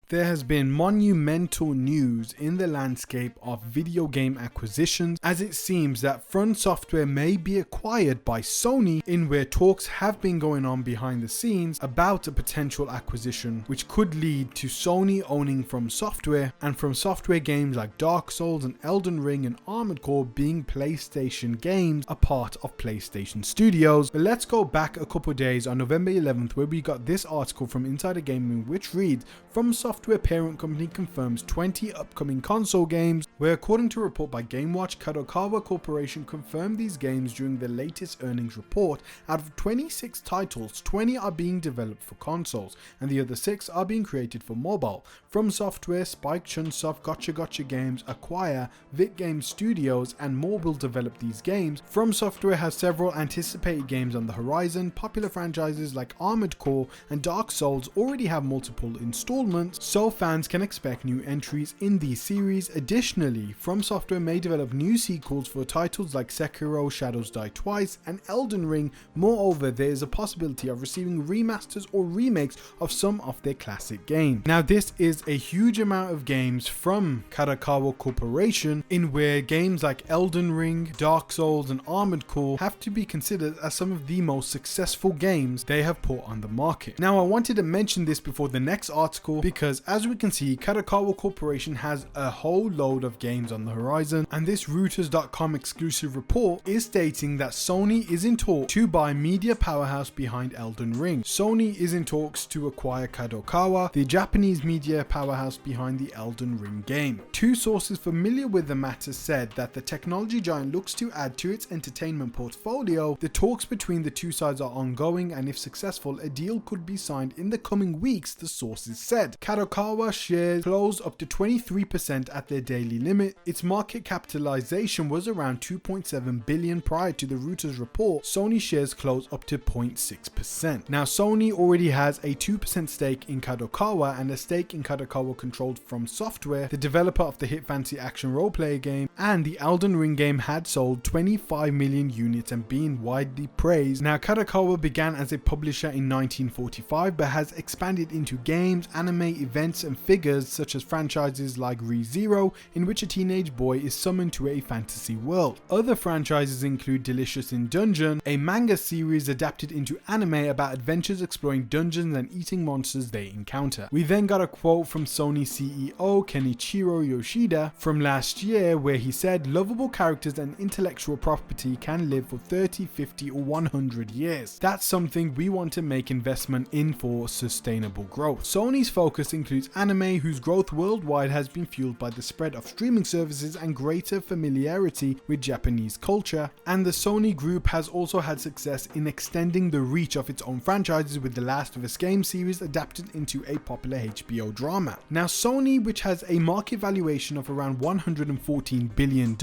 There has been monumental news in the landscape of video game acquisitions, as it seems that FromSoftware may be acquired by Sony, in where talks have been going on behind the scenes about a potential acquisition, which could lead to Sony owning FromSoftware, and FromSoftware games like Dark Souls and Elden Ring and Armored Core being PlayStation games, a part of PlayStation Studios. But let's go back a couple days on November 11th, where we got this article from Insider Gaming, which reads, FromSoftware parent company confirms 20 upcoming console games, where according to a report by GameWatch, Kadoakawa Corporation confirmed these games during the latest earnings report. Out of 26 titles, 20 are being developed for consoles, and the other 6 are being created for mobile. FromSoftware, Spike Chunsoft, Gotcha Games, Acquire, VitGame Studios, and more will develop these games. FromSoftware has several anticipated games on the horizon. Popular franchises like Armored Core and Dark Souls already have multiple installments, so fans can expect new entries in these series. Additionally, FromSoftware may develop new sequels for titles like Sekiro, Shadows Die Twice, and Elden Ring. Moreover, there is a possibility of receiving remasters or remakes of some of their classic games. Now, this is a huge amount of games from Kadoakawa Corporation, in where games like Elden Ring, Dark Souls, and Armored Core have to be considered as some of the most successful games they have put on the market. Now, I wanted to mention this before the next article because, as we can see, Kadoakawa Corporation has a whole load of games on the horizon, and this Reuters.com exclusive report is stating that Sony is in talks to buy media powerhouse behind Elden Ring. Sony is in talks to acquire Kadoakawa, the Japanese media powerhouse behind the Elden Ring game. Two sources familiar with the matter said that the technology giant looks to add to its entertainment portfolio. The talks between the two sides are ongoing, and if successful, a deal could be signed in the coming weeks, the sources said. Kadoakawa shares closed up to 23% at their daily limit. Its market capitalization was around 2.7 billion prior to the Reuters report. Sony shares closed up to 0.6%. Now, Sony already has a 2% stake in Kadoakawa and a stake in Kadoakawa controlled FromSoftware, the developer of the hit fantasy action role-player game, and the Elden Ring game had sold 25 million units and been widely praised. Now, Kadoakawa began as a publisher in 1945 but has expanded into games, anime, events, and figures such as franchises like ReZero, in which a teenage boy is summoned to a fantasy world. Other franchises include Delicious in Dungeon, a manga series adapted into anime about adventures exploring dungeons and eating monsters they encounter. We then got a quote from Sony CEO Kenichiro Yoshida from last year, where he said, "Lovable characters and intellectual property can live for 30, 50, or 100 years. That's something we want to make investment in for sustainable growth." Sony's focus includes anime, whose growth worldwide has been fueled by the spread of streaming services and greater familiarity with Japanese culture, and the Sony group has also had success in extending the reach of its own franchises, with the Last of Us game series adapted into a popular HBO drama. Now, Sony, which has a market valuation of around $114 billion,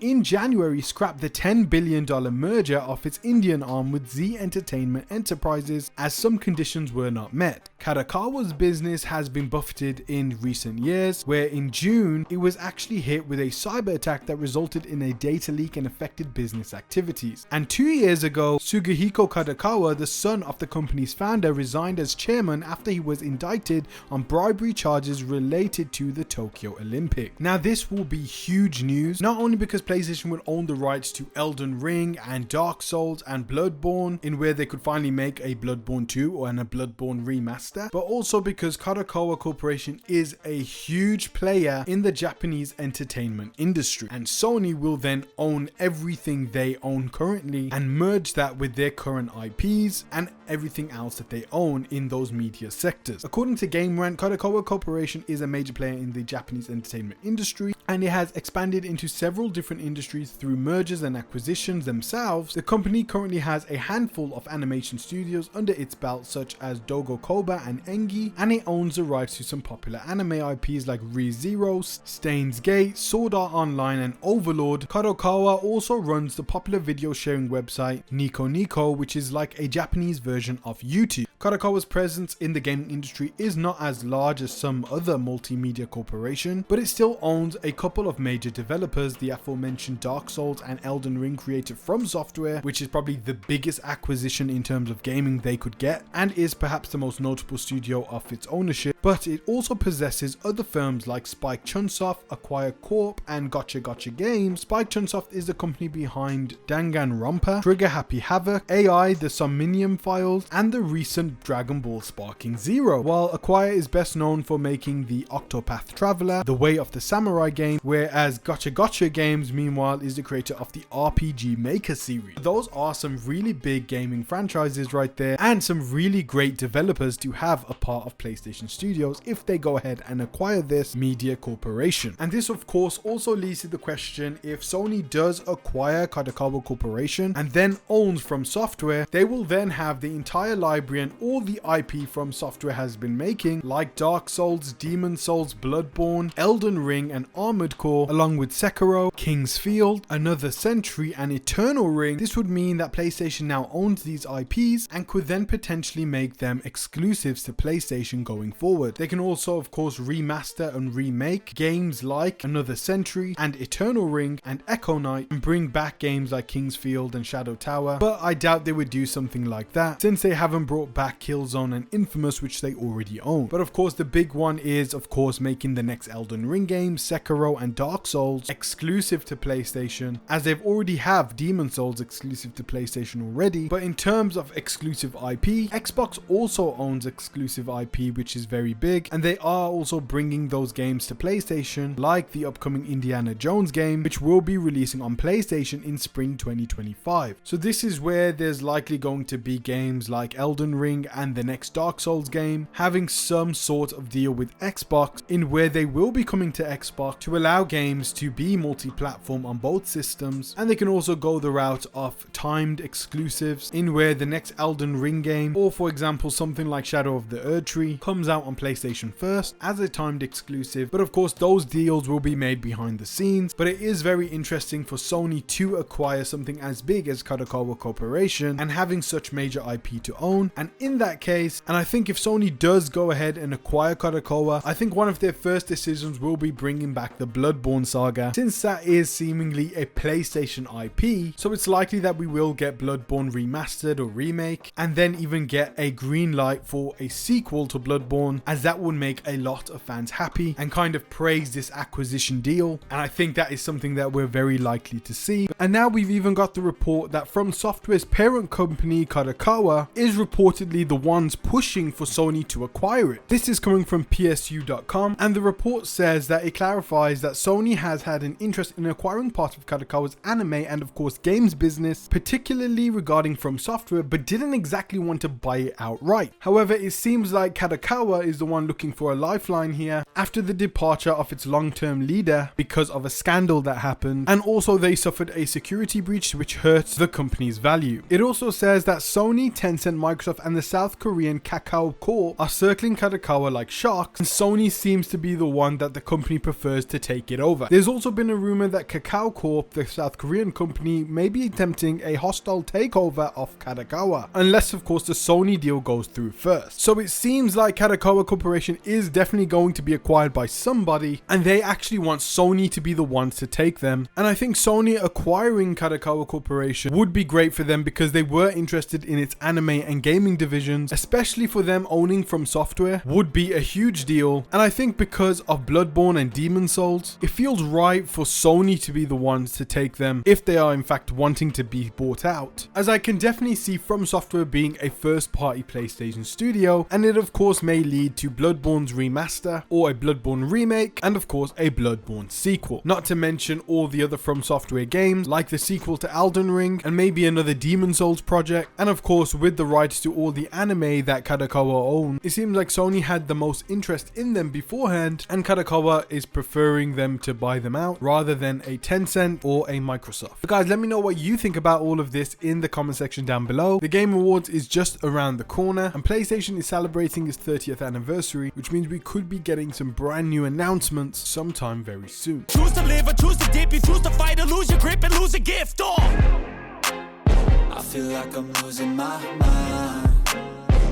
in January scrapped the $10 billion merger of its Indian arm with Z Entertainment Enterprises, as some conditions were not met. Kadoakawa's business has been buffeted in recent years, where in June it was actually hit with a cyber attack that resulted in a data leak and affected business activities. And 2 years ago, Sugihiko Kadoakawa, the son of the company's founder, resigned as chairman after he was indicted on bribery charges related to the Tokyo Olympics. Now, this will be huge news, not only because PlayStation will own the rights to Elden Ring and Dark Souls and Bloodborne, in where they could finally make a Bloodborne 2 and a Bloodborne remaster, but also because Kadoakawa Corporation is a huge player in the Japanese entertainment industry, and Sony will then own everything they own currently and merge that with their current IPs and everything else that they own in those media sectors. According to GameRant, Kadoakawa Corporation is a major player in the Japanese entertainment industry, and it has expanded into several different industries through mergers and acquisitions themselves. The company currently has a handful of animation studios under its belt, such as Dogo Koba and Engi, and it owns the rights to some popular anime IPs like ReZero, Steins Gate, Sword Art Online, and Overlord. Kadoakawa also runs the popular video sharing website Nico Nico, which is like a Japanese version of YouTube. Kadoakawa's presence in the gaming industry is not as large as some other multimedia corporation, but it still owns a couple of major developers, the aforementioned Dark Souls and Elden Ring created FromSoftware, which is probably the biggest acquisition in terms of gaming they could get, and is perhaps the most notable studio of its ownership. but it also possesses other firms like Spike Chunsoft, Acquire Corp, and Gotcha Games. Spike Chunsoft is the company behind Danganronpa, Trigger Happy Havoc, AI, the Somnium Files, and the recent Dragon Ball Sparking Zero, while Acquire is best known for making the Octopath Traveler, the Way of the Samurai game, whereas Gotcha Games, meanwhile, is the creator of the RPG Maker series. Those are some really big gaming franchises right there, and some really great developers to have a part of PlayStation Studios if they go ahead and acquire this media corporation. And this of course also leads to the question, if Sony does acquire Kadokawa Corporation and then owns FromSoftware, they will then have the entire library and all the IP FromSoftware has been making, like Dark Souls, Demon Souls, Bloodborne, Elden Ring, and Armored Core, along with Sekiro, King's Field, Another Century, and Eternal Ring. This would mean that PlayStation now owns these IPs and could then potentially make them exclusives to PlayStation going forward. They can also of course remaster and remake games like Another Century and Eternal Ring and Echo Knight, and bring back games like King's Field and Shadow Tower, but I doubt they would do something like that since they haven't brought back Killzone and Infamous, which they already own. But of course the big one is of course making the next Elden Ring game, Sekiro, and Dark Souls exclusive to PlayStation, as they've already have Demon Souls exclusive to PlayStation already. But in terms of exclusive IP, Xbox also owns exclusive IP, which is very big, and they are also bringing those games to PlayStation, like the upcoming Indiana Jones game, which will be releasing on PlayStation in spring 2025. So this is where there's likely going to be games like Elden Ring and the next Dark Souls game having some sort of deal with Xbox, in where they will be coming to Xbox to allow games to be multi-platform on both systems, and they can also go the route of timed exclusives, in where the next Elden Ring game, or for example something like Shadow of the Erdtree, comes out on PlayStation first as a timed exclusive. But of course those deals will be made behind the scenes. But it is very interesting for Sony to acquire something as big as Kadokawa Corporation and having such major IP to own. And in that case, and I think if Sony does go ahead and acquire Kadokawa, I think one of their first decisions will be bringing back the Bloodborne saga, since that is seemingly a PlayStation IP. So it's likely that we will get Bloodborne remastered or remake, and then even get a green light for a sequel to Bloodborne, as that would make a lot of fans happy and kind of praise this acquisition deal. And I think that is something that we're very likely to see. And now we've even got the report that FromSoftware's parent company Kadokawa is reportedly the ones pushing for Sony to acquire it. This is coming from PSU.com, and the report says that it clarifies that Sony has had an interest in acquiring part of Kadokawa's anime and of course games business, particularly regarding FromSoftware, but didn't exactly want to buy it outright. However, it seems like Kadokawa is the one looking for a lifeline here after the departure of its long-term leader because of a scandal that happened, and also they suffered a security breach which hurts the company's value. It also says that Sony, Tencent, Microsoft, and the South Korean Kakao Corp are circling Kadokawa like sharks, and Sony seems to be the one that the company prefers to take it over. There's also been a rumor that Kakao Corp, the South Korean company, may be attempting a hostile takeover of Kadokawa, unless of course the Sony deal goes through first. So it seems like Kadokawa Corporation is definitely going to be acquired by somebody, and they actually want Sony to be the ones to take them. And I think Sony acquiring Kadokawa Corporation would be great for them because they were interested in its anime and gaming divisions, especially for them owning FromSoftware would be a huge deal. And I think because of Bloodborne and Demon Souls, it feels right for Sony to be the ones to take them if they are in fact wanting to be bought out, as I can definitely see FromSoftware being a first party PlayStation studio, and it of course may lead to Bloodborne's remaster or a Bloodborne remake, and of course a Bloodborne sequel, not to mention all the other FromSoftware games like the sequel to Elden Ring and maybe another Demon Souls project. And of course with the rights to all the anime that Kadokawa own, it seems like Sony had the most interest in them beforehand, and Kadokawa is preferring them to buy them out rather than a Tencent or a Microsoft. But guys, let me know what you think about all of this in the comment section down below. The Game Awards is just around the corner, and PlayStation is celebrating its 30th anniversary, which means we could be getting some brand new announcements sometime very soon. Choose to live or choose to dip, you choose to fight or lose your grip and lose a gift. I feel like I'm losing my mind.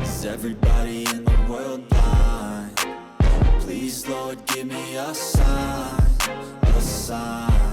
Is everybody in the world blind? Please Lord, give me a sign, a sign.